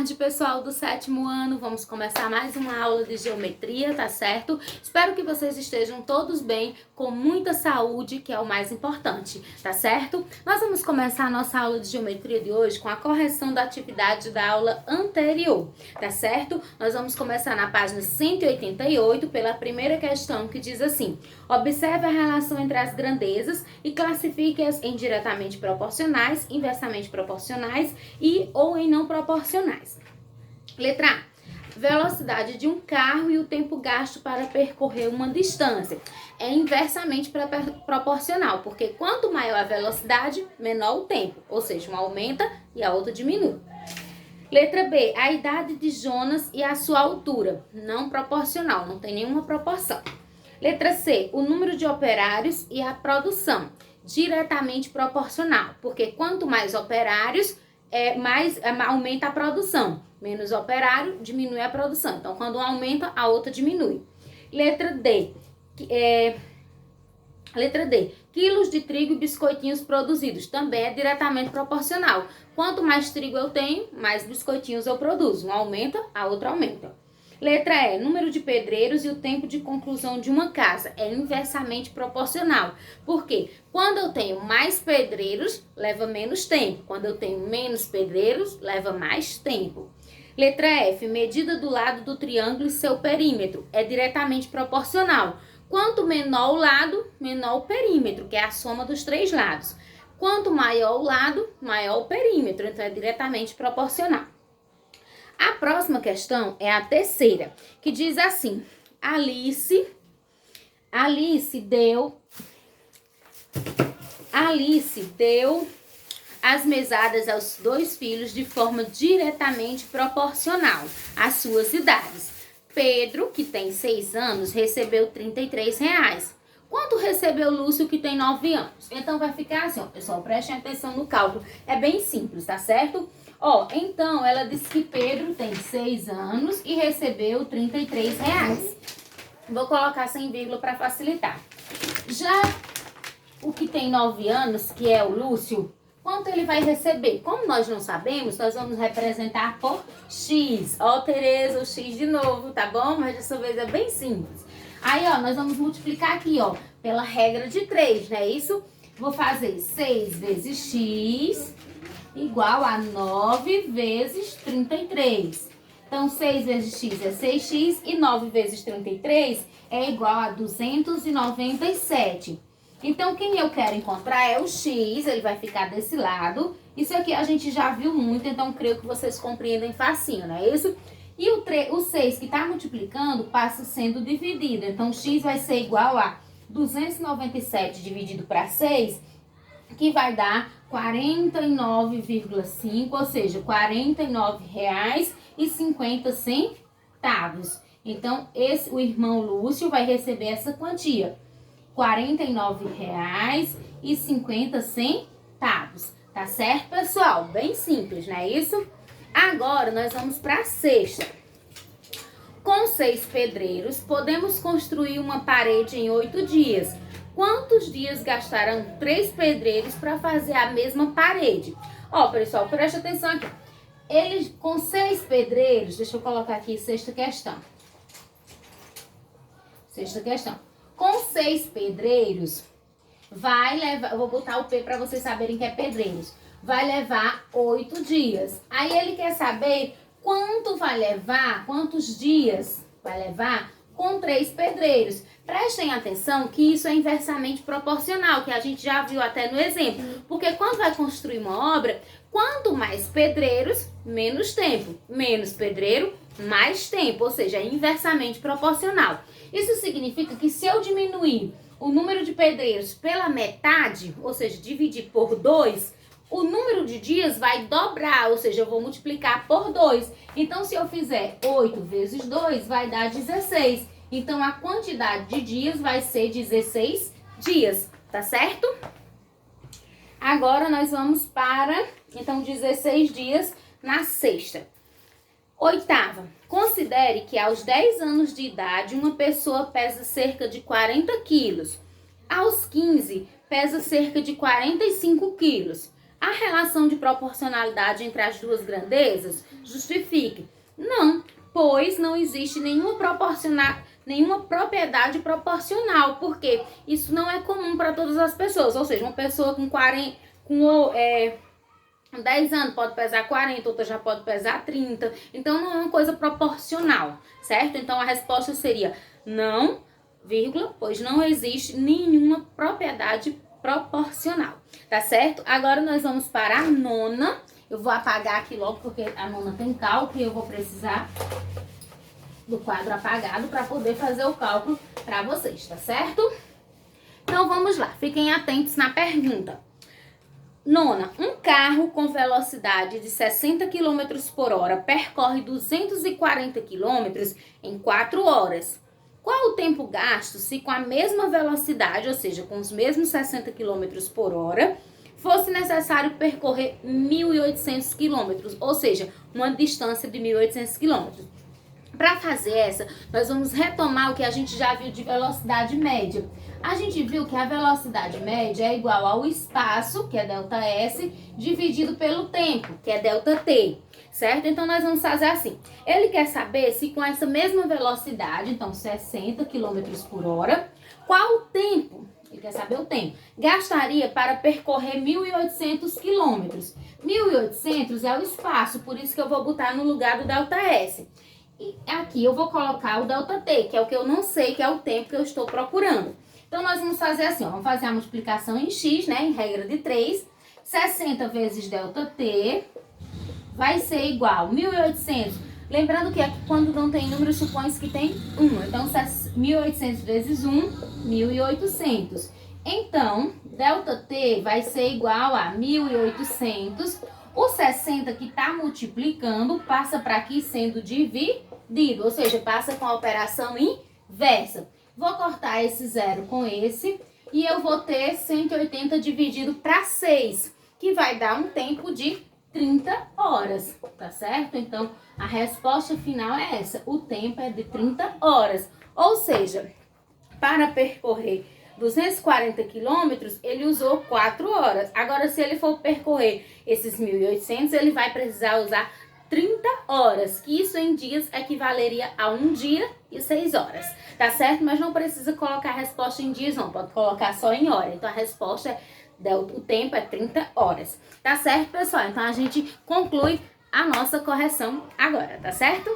tarde, pessoal do 7º ano. Vamos começar mais uma aula de geometria, tá certo? Espero que vocês estejam todos bem, com muita saúde, que é o mais importante, tá certo? Nós vamos começar a nossa aula de geometria de hoje com a correção da atividade da aula anterior, tá certo? Nós vamos começar na página 188 pela primeira questão, que diz assim: observe a relação entre as grandezas e classifique-as em diretamente proporcionais, inversamente proporcionais e ou em não proporcionais. Letra A: velocidade de um carro e o tempo gasto para percorrer uma distância. É inversamente proporcional, porque quanto maior a velocidade, menor o tempo. Ou seja, uma aumenta e a outra diminui. Letra B: a idade de Jonas e a sua altura. Não proporcional, não tem nenhuma proporção. Letra C: o número de operários e a produção. Diretamente proporcional, porque quanto mais operários, mais aumenta a produção. Menos operário, diminui a produção. Então, quando um aumenta, a outra diminui. Letra D: quilos de trigo e biscoitinhos produzidos. Também é diretamente proporcional. Quanto mais trigo eu tenho, mais biscoitinhos eu produzo. Um aumenta, a outra aumenta. Letra E: número de pedreiros e o tempo de conclusão de uma casa. É inversamente proporcional. Por quê? Quando eu tenho mais pedreiros, leva menos tempo. Quando eu tenho menos pedreiros, leva mais tempo. Letra F: medida do lado do triângulo e seu perímetro. É diretamente proporcional. Quanto menor o lado, menor o perímetro, que é a soma dos três lados. Quanto maior o lado, maior o perímetro. Então, é diretamente proporcional. A próxima questão é a terceira, que diz assim: Alice deu as mesadas aos dois filhos de forma diretamente proporcional às suas idades. Pedro, que tem 6 anos, recebeu R$33. Quanto recebeu Lúcio, que tem 9 anos? Então, vai ficar assim, ó, pessoal, prestem atenção no cálculo. É bem simples, tá certo? Ó, então, ela disse que Pedro tem 6 anos e recebeu R$33. Vou colocar sem vírgula para facilitar. Já o que tem 9 anos, que é o Lúcio, quanto ele vai receber? Como nós não sabemos, nós vamos representar por X. Ó, Tereza, o X de novo, tá bom? Mas dessa vez é bem simples. Aí, ó, nós vamos multiplicar aqui, ó, pela regra de 3, não é isso? Vou fazer 6 vezes X igual a 9 vezes 33. Então, 6 vezes X é 6X e 9 vezes 33 é igual a 297. Então, quem eu quero encontrar é o X, ele vai ficar desse lado. Isso aqui a gente já viu muito, então creio que vocês compreendem facinho, não é isso? E o 6 que está multiplicando passa sendo dividido. Então, X vai ser igual a 297 dividido para 6, que vai dar 49,5, ou seja, R$49,50. Então, o irmão Lúcio vai receber essa quantia, R$49,50. Tá certo, pessoal? Bem simples, não é isso? Agora, nós vamos para a sexta. Com 6 pedreiros, podemos construir uma parede em 8 dias. Quantos dias gastarão 3 pedreiros para fazer a mesma parede? Ó, pessoal, presta atenção aqui. Eles, com 6 pedreiros, deixa eu colocar aqui sexta questão. Com 6 pedreiros, vai levar, eu vou botar o P para vocês saberem que é pedreiros. Vai levar 8 dias. Aí ele quer saber quantos dias vai levar com 3 pedreiros. Prestem atenção que isso é inversamente proporcional, que a gente já viu até no exemplo. Porque quando vai construir uma obra, quanto mais pedreiros, menos tempo. Menos pedreiro, mais tempo. Ou seja, é inversamente proporcional. Isso significa que se eu diminuir o número de pedreiros pela metade, ou seja, dividir por 2, o número de dias vai dobrar, ou seja, eu vou multiplicar por 2. Então, se eu fizer 8 vezes 2, vai dar 16. Então, a quantidade de dias vai ser 16 dias, tá certo? Agora, nós vamos para, então, 16 dias na sexta. Oitava: considere que aos 10 anos de idade, uma pessoa pesa cerca de 40 quilos. Aos 15, pesa cerca de 45 quilos. A relação de proporcionalidade entre as duas grandezas justifique? Não, pois não existe nenhuma propriedade proporcional, porque isso não é comum para todas as pessoas. Ou seja, uma pessoa com 10 anos pode pesar 40, outra já pode pesar 30. Então, não é uma coisa proporcional, certo? Então, a resposta seria não, vírgula, pois não existe nenhuma propriedade proporcional, tá certo? Agora, nós vamos para a nona. Eu vou apagar aqui logo, porque a nona tem cálculo e eu vou precisar do quadro apagado para poder fazer o cálculo para vocês, tá certo? Então, vamos lá. Fiquem atentos na pergunta. Nona, um carro com velocidade de 60 km por hora percorre 240 km em 4 horas. Qual o tempo gasto se com a mesma velocidade, ou seja, com os mesmos 60 km por hora, fosse necessário percorrer 1.800 km, ou seja, uma distância de 1.800 km? Para fazer essa, nós vamos retomar o que a gente já viu de velocidade média. A gente viu que a velocidade média é igual ao espaço, que é ΔS, dividido pelo tempo, que é ΔT, certo? Então, nós vamos fazer assim. Ele quer saber se com essa mesma velocidade, então 60 km por hora, qual o tempo, ele quer saber o tempo, gastaria para percorrer 1.800 km. 1.800 é o espaço, por isso que eu vou botar no lugar do ΔS. E aqui eu vou colocar o ΔT, que é o que eu não sei, que é o tempo que eu estou procurando. Então, nós vamos fazer assim, ó, vamos fazer a multiplicação em x, né, em regra de 3. 60 vezes ΔT vai ser igual a 1.800. Lembrando que quando não tem número, supõe-se que tem 1. Então, 1.800 vezes 1, 1.800. Então, ΔT vai ser igual a 1.800. O 60 que está multiplicando passa para aqui sendo dividido, ou seja, passa com a operação inversa. Vou cortar esse zero com esse e eu vou ter 180 dividido para 6, que vai dar um tempo de 30 horas, tá certo? Então, a resposta final é essa, o tempo é de 30 horas. Ou seja, para percorrer 240 quilômetros, ele usou 4 horas. Agora, se ele for percorrer esses 1.800, ele vai precisar usar 30 horas, que isso em dias equivaleria a 1 dia e 6 horas, tá certo? Mas não precisa colocar a resposta em dias, não, pode colocar só em hora. Então, a resposta o tempo é 30 horas, tá certo, pessoal? Então, a gente conclui a nossa correção agora, tá certo?